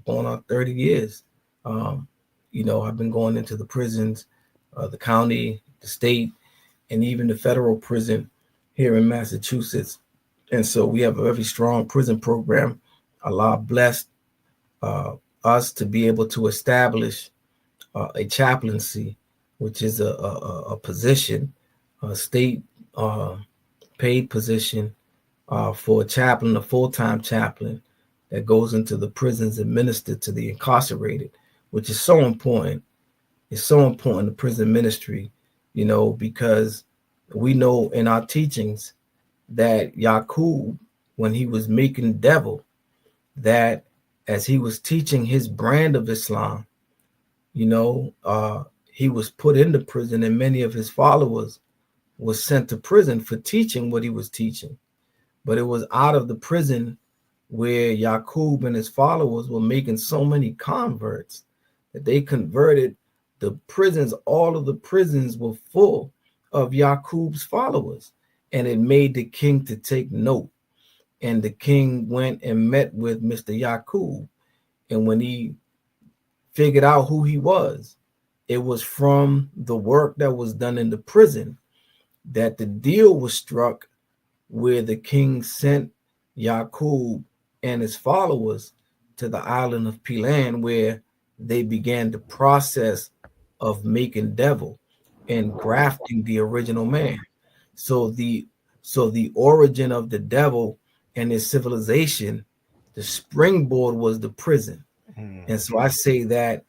going on 30 years. I've been going into the prisons, the county, the state, and even the federal prison here in Massachusetts. And so we have a very strong prison program. Allah blessed us to be able to establish a chaplaincy, which is a position, a state paid position for a chaplain, a full-time chaplain that goes into the prisons and minister to the incarcerated, which is so important. It's so important, the prison ministry, because we know in our teachings that Yaqub, when he was making devil, that as he was teaching his brand of Islam, he was put into prison, and many of his followers was sent to prison for teaching what he was teaching. But it was out of the prison where Yaqub and his followers were making so many converts that they converted the prisons. All of the prisons were full of Yaqub's followers, and it made the king to take note. And the king went and met with Mr. Yaqub, and when he figured out who he was, it was from the work that was done in the prison that the deal was struck, where the king sent Yaqub and his followers to the island of Pilan, where they began the process of making devil and grafting the original man. So the origin of the devil and his civilization, the springboard was the prison. And so I say that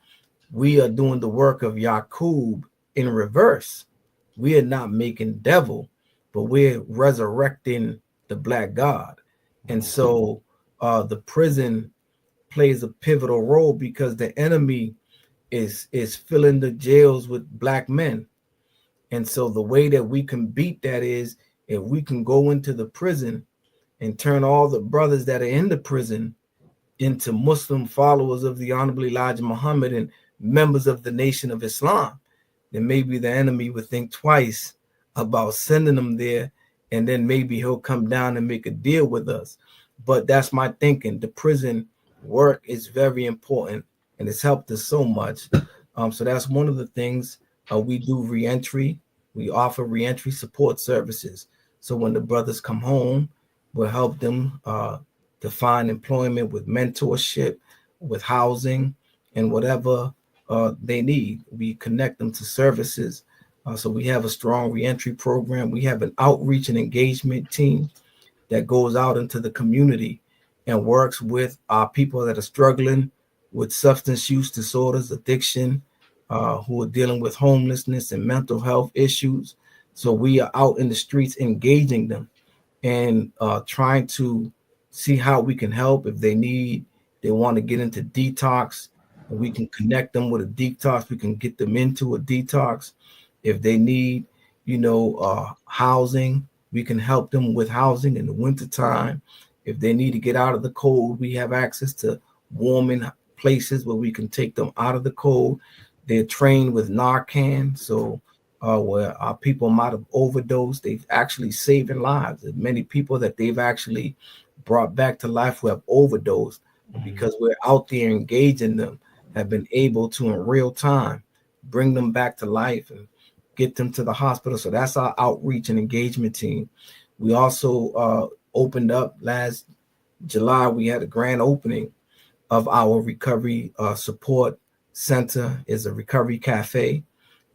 we are doing the work of Yaqub in reverse. We are not making devil, but we're resurrecting the black God. And so the prison plays a pivotal role, because the enemy is filling the jails with black men. And so the way that we can beat that is if we can go into the prison and turn all the brothers that are in the prison into Muslim followers of the Honorable Elijah Muhammad and members of the Nation of Islam, then maybe the enemy would think twice about sending them there, and then maybe he'll come down and make a deal with us. But that's my thinking. The prison work is very important, and it's helped us so much. So that's one of the things. We do reentry. We offer reentry support services. So when the brothers come home, we'll help them to find employment with mentorship, with housing, and whatever they need. We connect them to services. So we have a strong reentry program. We have an outreach and engagement team that goes out into the community and works with our people that are struggling with substance use disorders, addiction, who are dealing with homelessness and mental health issues. So we are out in the streets engaging them and trying to see how we can help. If they want to get into detox, we can connect them with a detox. We can get them into a detox. If they need, housing, We can help them with housing in the wintertime. If they need to get out of the cold, we have access to warming places where we can take them out of the cold. They're trained with Narcan, so where our people might have overdosed, they've actually saving lives. There's many people that they've actually brought back to life who have overdosed, because we're out there engaging them, have been able to in real time bring them back to life and get them to the hospital. So that's our outreach and engagement team. We also opened up last July. We had a grand opening of our recovery support center. Is a recovery cafe.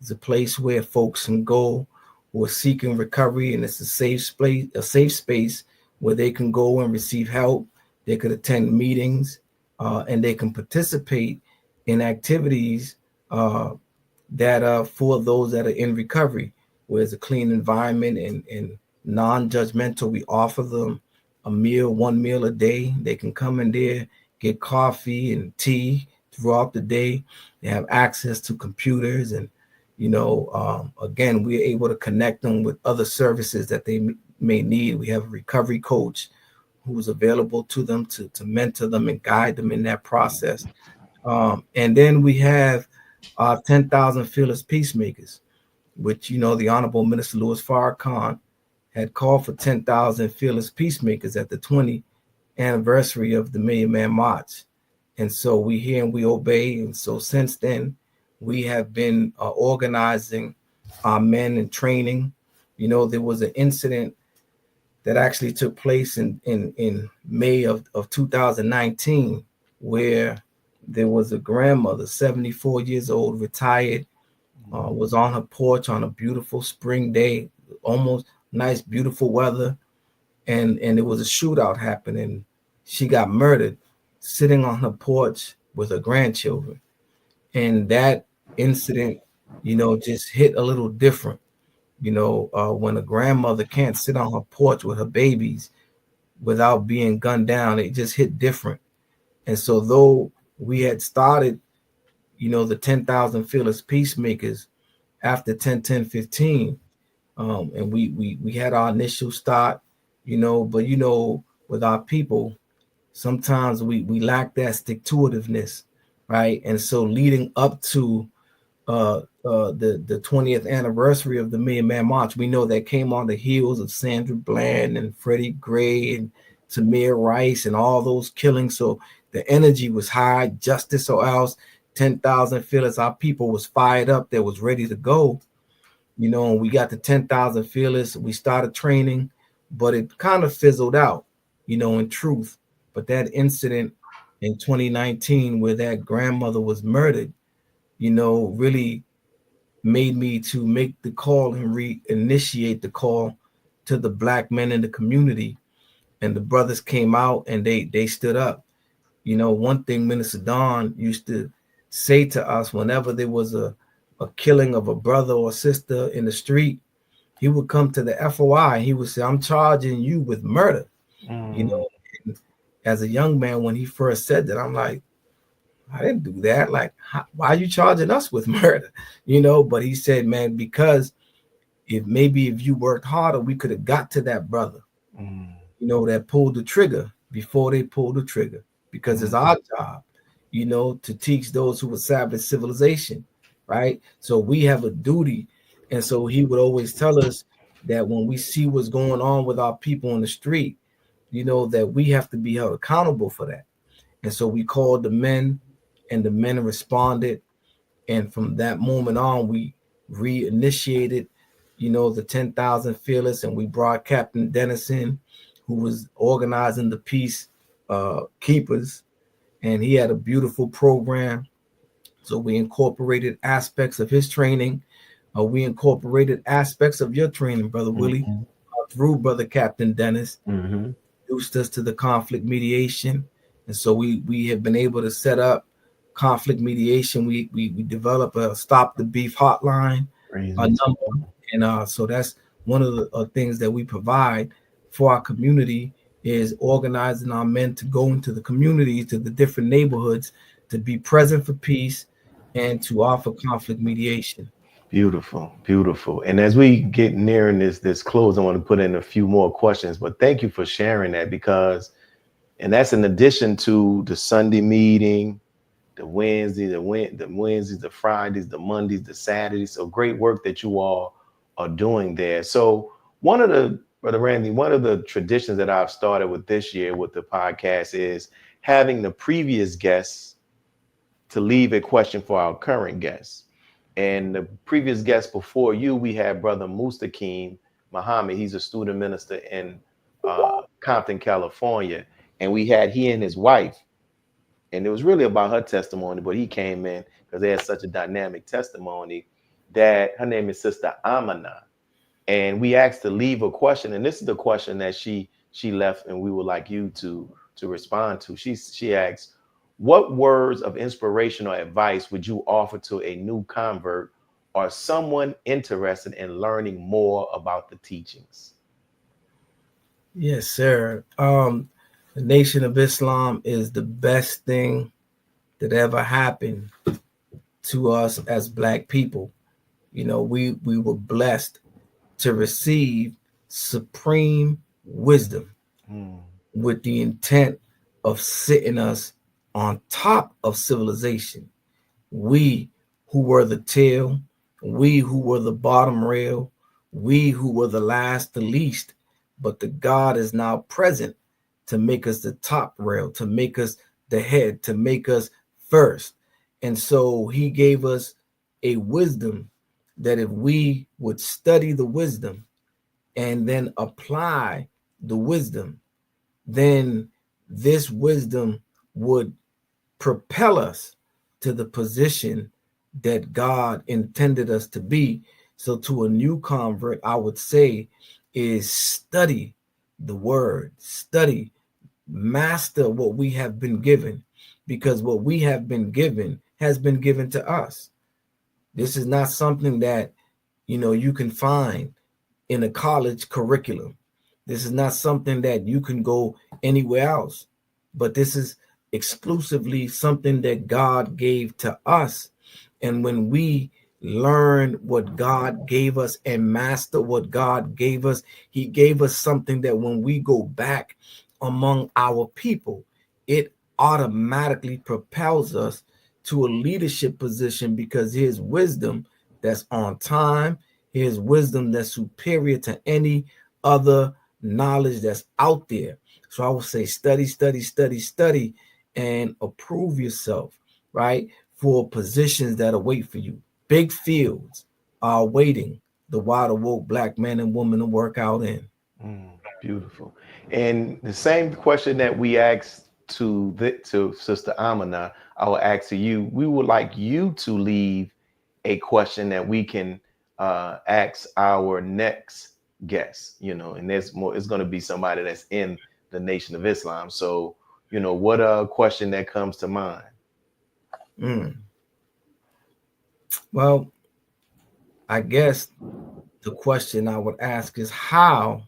It's a place where folks can go who are seeking recovery, and it's a safe space where they can go and receive help. They could attend meetings, and they can participate in activities that for those that are in recovery, where it's a clean environment and non-judgmental. We offer them one meal a day. They can come in there, get coffee and tea throughout the day. They have access to computers, and again, we're able to connect them with other services that they may need. We have a recovery coach who's available to them to mentor them and guide them in that process. And then we have 10,000 Fearless Peacemakers, which, the Honorable Minister Louis Farrakhan had called for 10,000 Fearless Peacemakers at the 20th anniversary of the Million Man March. And so we hear and we obey. And so since then, we have been organizing our men and training. There was an incident that actually took place in May of 2019, where there was a grandmother, 74 years old, retired, was on her porch on a beautiful spring day, almost nice, beautiful weather. And there was a shootout happening. She got murdered sitting on her porch with her grandchildren. And that incident, just hit a little different. When a grandmother can't sit on her porch with her babies without being gunned down, it just hit different. And so though we had started, the 10,000 Fearless Peacemakers after 10-10-15, and we had our initial start, but with our people, sometimes we lack that stick-to-itiveness, right? And so leading up to the 20th anniversary of the Million Man March, we know that came on the heels of Sandra Bland and Freddie Gray and Tamir Rice and all those killings. So the energy was high, justice or else. 10,000 Fearless, our people was fired up, that was ready to go. And we got the 10,000 Fearless. We started training, but it kind of fizzled out, in truth. But that incident in 2019 where that grandmother was murdered, really made me to make the call and reinitiate the call to the Black men in the community. And the brothers came out and they stood up. One thing Minister Don used to say to us whenever there was a killing of a brother or sister in the street, he would come to the FOI. He would say, "I'm charging you with murder." As a young man, when he first said that, I'm like, I didn't do that. Like, why are you charging us with murder? But he said, man, because if you worked harder, we could have got to that brother, that pulled the trigger before they pulled the trigger, because it's our job, to teach those who establish civilization, right? So we have a duty. And so he would always tell us that when we see what's going on with our people in the street, that we have to be held accountable for that. And so we called the men, and the men responded. And from that moment on, we reinitiated, the 10,000 Fearless, and we brought Captain Dennison, who was organizing the peace keepers, and he had a beautiful program. So we incorporated aspects of his training. We incorporated aspects of your training, Brother Willie, through Brother Captain Dennis, introduced us to the conflict mediation. And so we have been able to set up conflict mediation. We develop a Stop the Beef hotline number. And so that's one of the things that we provide for our community, is organizing our men to go into the communities, to the different neighborhoods, to be present for peace and to offer conflict mediation. Beautiful, beautiful. And as we get nearing this close, I want to put in a few more questions. But thank you for sharing that, because, and that's in addition to the Sunday meeting, the Wednesday, the Wednesdays, the Fridays, the Mondays, the Saturdays. So great work that you all are doing there. So one of the, Brother Randy, one of the traditions that I've started with this year with the podcast is having the previous guests to leave a question for our current guests. And the previous guest before you, we had Brother Mustaqim Muhammad. He's a student minister in Compton, California. And we had he and his wife. And it was really about her testimony, but he came in because they had such a dynamic testimony that her name is Sister Amana. And we asked to leave a question. And this is the question that she left, and we would like you to respond to. She asked, what words of inspiration or advice would you offer to a new convert or someone interested in learning more about the teachings? Yes, sir. The Nation of Islam is the best thing that ever happened to us as Black people. You know, we were blessed to receive supreme wisdom with the intent of sitting us on top of civilization. We who were the tail, we who were the bottom rail, we who were the last, the least, but the God is now present to make us the top rail, to make us the head, to make us first. And so he gave us a wisdom that if we would study the wisdom and then apply the wisdom, then this wisdom would propel us to the position that God intended us to be. So to a new convert, I would say is study the word, study, master what we have been given, because what we have been given has been given to us. This is not something that, you know, you can find in a college curriculum. This is not something that you can go anywhere else, but this is exclusively something that God gave to us. And when we learn what God gave us and master what God gave us, he gave us something that when we go back among our people, it automatically propels us to a leadership position, because his wisdom that's on time, his wisdom that's superior to any other knowledge that's out there. So I would say study, study, study, study, and approve yourself, right, for positions that await for you. Big fields are awaiting the wide awoke Black man and woman to work out in. Beautiful. And the same question that we asked to Sister Amina, I will ask to you. We would like you to leave a question that we can ask our next guest, you know, and there's more, it's going to be somebody that's in the Nation of Islam. So, you know, what a question that comes to mind? Well, I guess the question I would ask is, how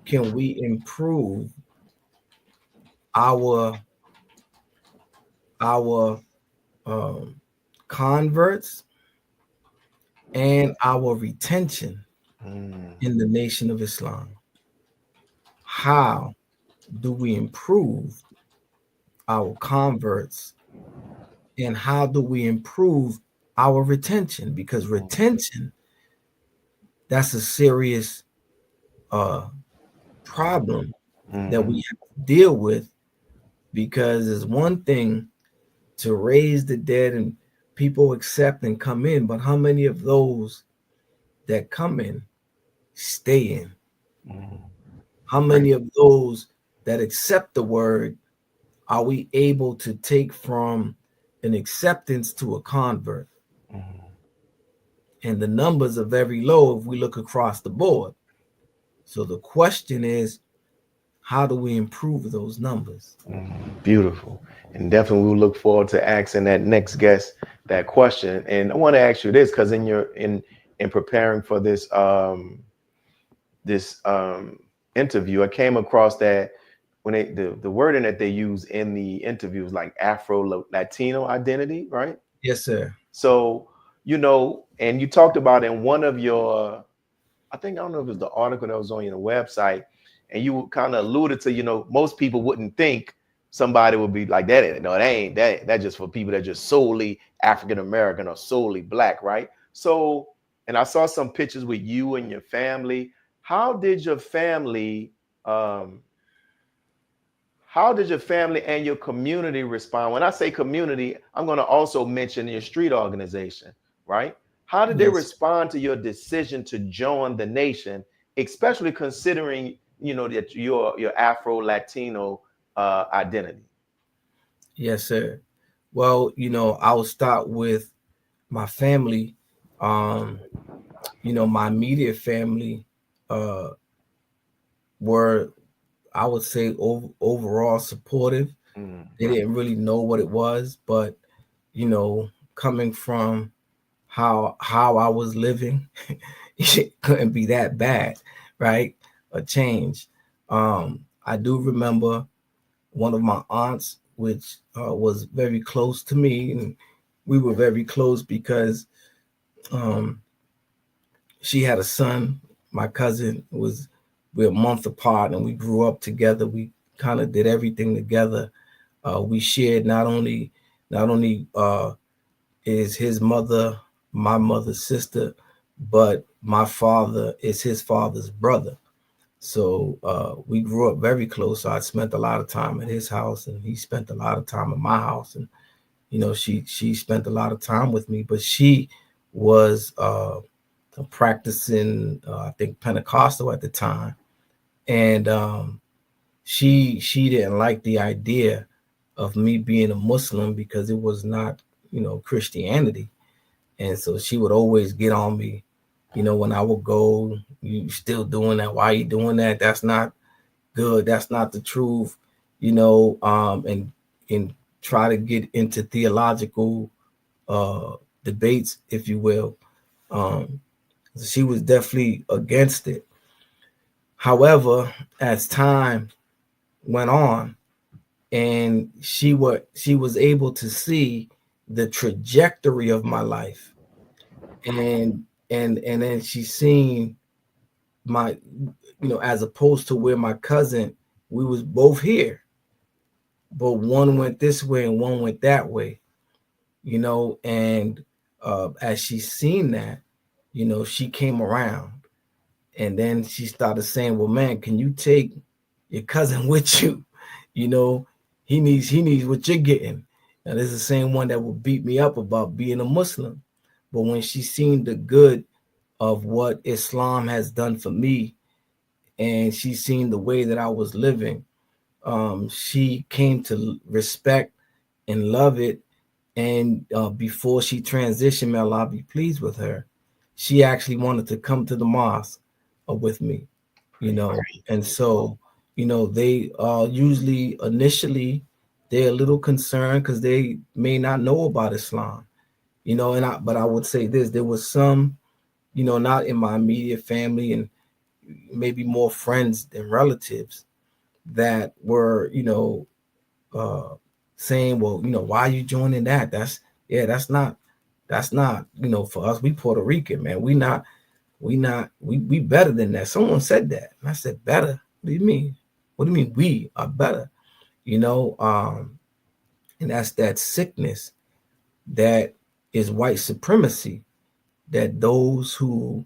can we improve our converts and our retention in the Nation of Islam? How do we improve our converts and how do we improve our retention? Because retention, that's a serious problem that we have to deal with, because it's one thing to raise the dead and people accept and come in, but how many of those that come in stay in? How many of those that accept the word are we able to take from an acceptance to a convert? And the numbers are very low if we look across the board. So the question is, how do we improve those numbers? Beautiful. And definitely we'll look forward to asking that next guest that question. And I want to ask you this, because in preparing for this interview, I came across that when the wording that they use in the interview is like Afro-Latino identity, right? Yes, sir. So you know, and you talked about in one of your, I think, I don't know if it was the article that was on your website, and you kind of alluded to, you know, most people wouldn't think somebody would be like that. No, that ain't that. That's just for people that are just solely African American or solely black, right? So, and I saw some pictures with you and your family. How did your family, um, how did your family and your community respond? When I say community, I'm going to also mention your street organization, right? How did they Yes. respond to your decision to join the nation, especially considering, you know, that your Afro-Latino identity? Yes, sir. Well, I'll start with my family. Um, my immediate family uh were, I would say, overall supportive. Mm, They didn't really know what it was, but coming from how I was living, it couldn't be that bad, right? A change. I do remember one of my aunts, which was very close to me, and we were very close because um, she had a son. My cousin was we're a month apart, and we grew up together. We kind of did everything together. We shared not only is his mother my mother's sister, but my father is his father's brother. So we grew up very close. So I spent a lot of time at his house, and he spent a lot of time at my house. And she spent a lot of time with me, but she was practicing, I think, Pentecostal at the time, and she didn't like the idea of me being a Muslim because it was not Christianity. And so she would always get on me, when I would go, you still doing that? Why are you doing that? That's not good. That's not the truth, and try to get into theological debates, if you will. Um, she was definitely against it. However, as time went on, and she was able to see the trajectory of my life, and then she seen my, as opposed to where my cousin, we was both here, but one went this way and one went that way, and as she seen that, she came around, and then she started saying, well, man, can you take your cousin with you? you know he needs what you're getting. Now, this is the same one that would beat me up about being a Muslim, but when she seen the good of what Islam has done for me, and she seen the way that I was living, she came to respect and love it. And before she transitioned, may Allah be pleased with her, she actually wanted to come to the mosque with me, and so, they usually initially they're a little concerned because they may not know about Islam, but I would say this: there was some, not in my immediate family, and maybe more friends than relatives, that were, uh, saying, well, why are you joining that? That's not, for us. We Puerto Rican, man. We better than that. Someone said that. And I said, better? What do you mean? What do you mean we are better? And that's that sickness that is white supremacy, that those who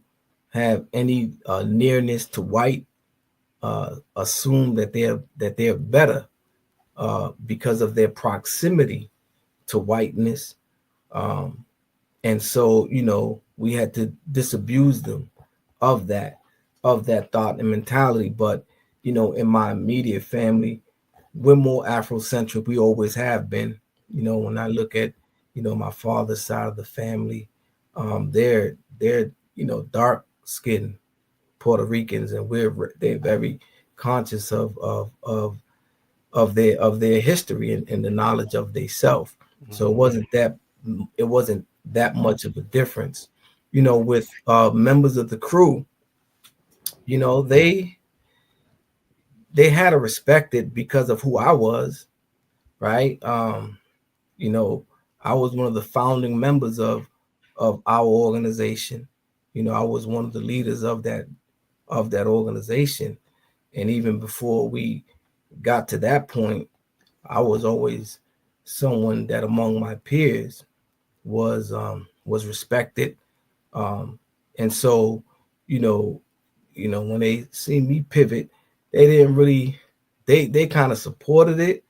have any nearness to white assume that they're better because of their proximity to whiteness. And so, we had to disabuse them of that thought and mentality. But, in my immediate family, we're more Afrocentric. We always have been. When I look at, my father's side of the family, they're dark skinned Puerto Ricans, and they're very conscious of their history, and the knowledge of their self. So it wasn't that much of a difference, with members of the crew. They had to respect it because of who I was, right? I was one of the founding members of of our organization. You know, I was one of the leaders of that organization. And even before we got to that point, I was always someone that among my peers was respected. And so, you know, when they see me pivot, they didn't really, they kind of supported it.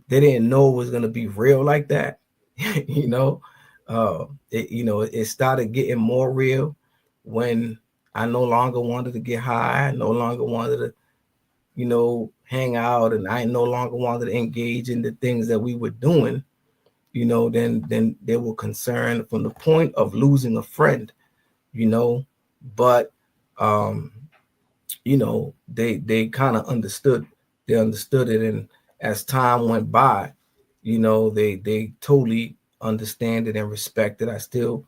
They didn't know it was going to be real like that. you know, it started getting more real when I no longer wanted to get high. I no longer wanted to, hang out, and I no longer wanted to engage in the things that we were doing. Then they were concerned from the point of losing a friend, but they kind of understood. They understood it, and as time went by, they totally understand it and respect it. I still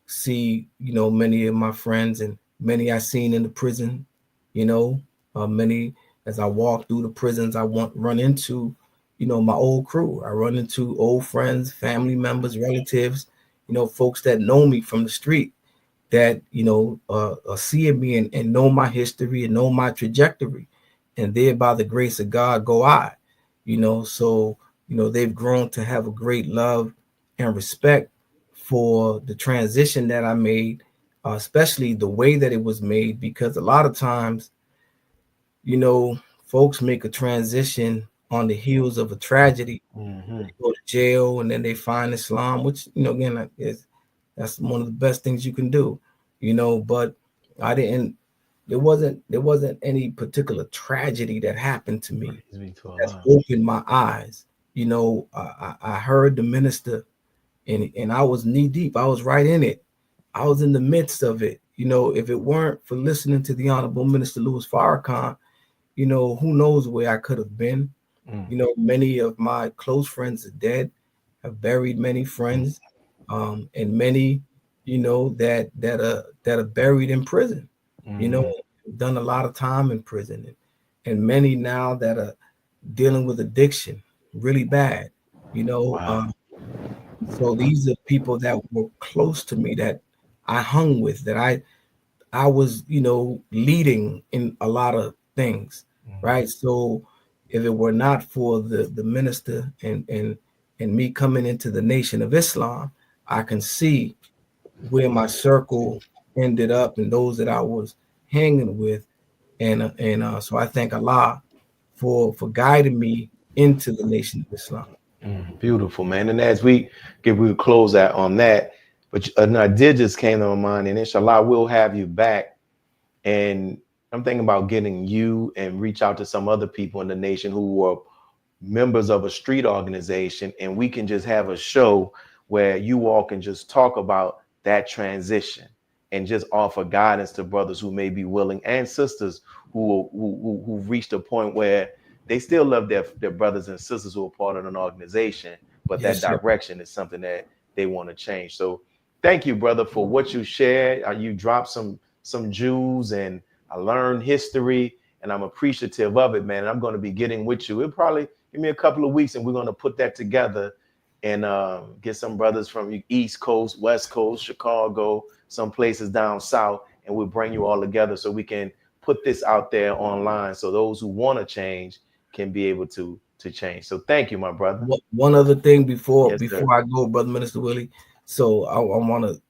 see, many of my friends, and many I seen in the prison, many as I walk through the prisons, I run into, my old crew. I run into old friends, family members, relatives, folks that know me from the street, that are seeing me and know my history and know my trajectory, and there by the grace of God go I. So they've grown to have a great love and respect for the transition that I made, especially the way that it was made, because a lot of times, folks make a transition on the heels of a tragedy. Mm-hmm. They go to jail and then they find Islam, which, again, that's one of the best things you can do, but there wasn't any particular tragedy that happened to me that's opened my eyes. I heard the minister, and I was knee deep. I was right in it. I was in the midst of it. If it weren't for listening to the Honorable Minister Louis Farrakhan, who knows where I could have been. Many of my close friends are dead, have buried many friends, and many, that are buried in prison, done a lot of time in prison, and many now that are dealing with addiction really bad, Wow. so these are people that were close to me, that I hung with, that I was, leading in a lot of things, right? So if it were not for the minister and me coming into the Nation of Islam, I can see where my circle ended up and those that I was hanging with, and so I thank Allah for guiding me into the Nation of Islam. Beautiful, man. And as we close out on that, but an idea just came to my mind, and inshallah, we'll have you back. And I'm thinking about getting you and reach out to some other people in the nation who are members of a street organization, and we can just have a show where you all can just talk about that transition and just offer guidance to brothers who may be willing, and sisters who've reached a point where they still love their brothers and sisters who are part of an organization, but Yes, that sir. direction is something that they want to change. So thank you, brother, for what you shared. You dropped some jewels, and I learned history, and I'm appreciative of it, man. And I'm going to be getting with you. It'll probably give me a couple of weeks, and we're going to put that together and get some brothers from East Coast, West Coast, Chicago, some places down south, and we'll bring you all together so we can put this out there online, so those who want to change can be able to change. So thank you, my brother. One other thing before Yes, I go, Brother Minister Willie. So I want to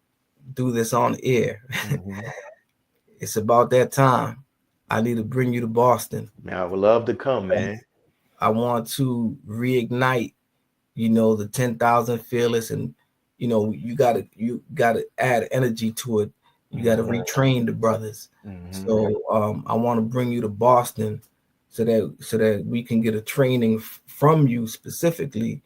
do this on air. Mm-hmm. It's about that time. I need to bring you to Boston. Man, I would love to come, man. I want to reignite, the 10,000 fearless, and you gotta add energy to it. You gotta retrain the brothers. So I want to bring you to Boston so that we can get a training from you specifically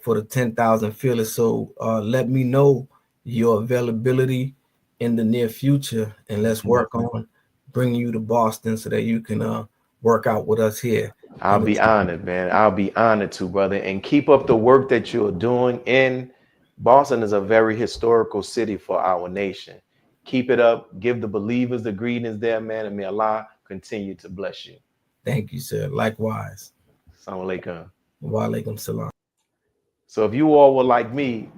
for the 10,000 fearless. So let me know your availability in the near future, and let's work on bringing you to Boston so that you can work out with us here. I'll be honored, man. I'll be honored to, brother. And keep up the work that you're doing. In Boston is a very historical city for our nation. Keep it up. Give the believers the greetings there, man. And may Allah continue to bless you. Thank you, sir. Likewise. Assalamu alaikum. Wa alaikum salam. So if you all were like me,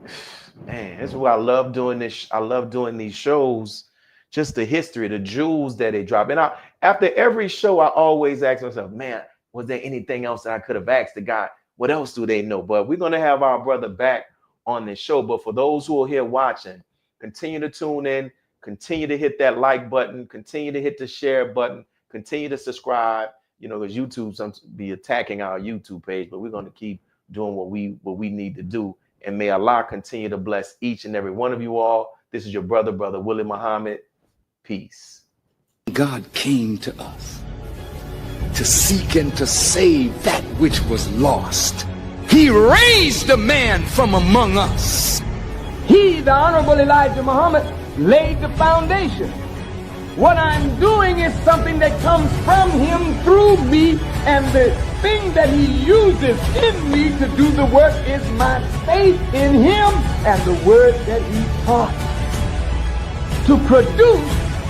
man, that's why I love doing this. I love doing these shows, just the history, the jewels that they drop. And after every show, I always ask myself, man, was there anything else that I could have asked the guy? What else do they know? But we're going to have our brother back on this show. But for those who are here watching, continue to tune in, continue to hit that like button, continue to hit the share button, continue to subscribe, because YouTube sometimes be attacking our YouTube page, but we're going to keep doing what we need to do. And may Allah continue to bless each and every one of you all. This is your brother Willie Muhammad. Peace. God came to us to seek and to save that which was lost. He raised a man from among us. He, the Honorable Elijah Muhammad, laid the foundation. What I'm doing is something that comes from him through me, and the thing that he uses in me to do the work is my faith in him and the word that he taught to produce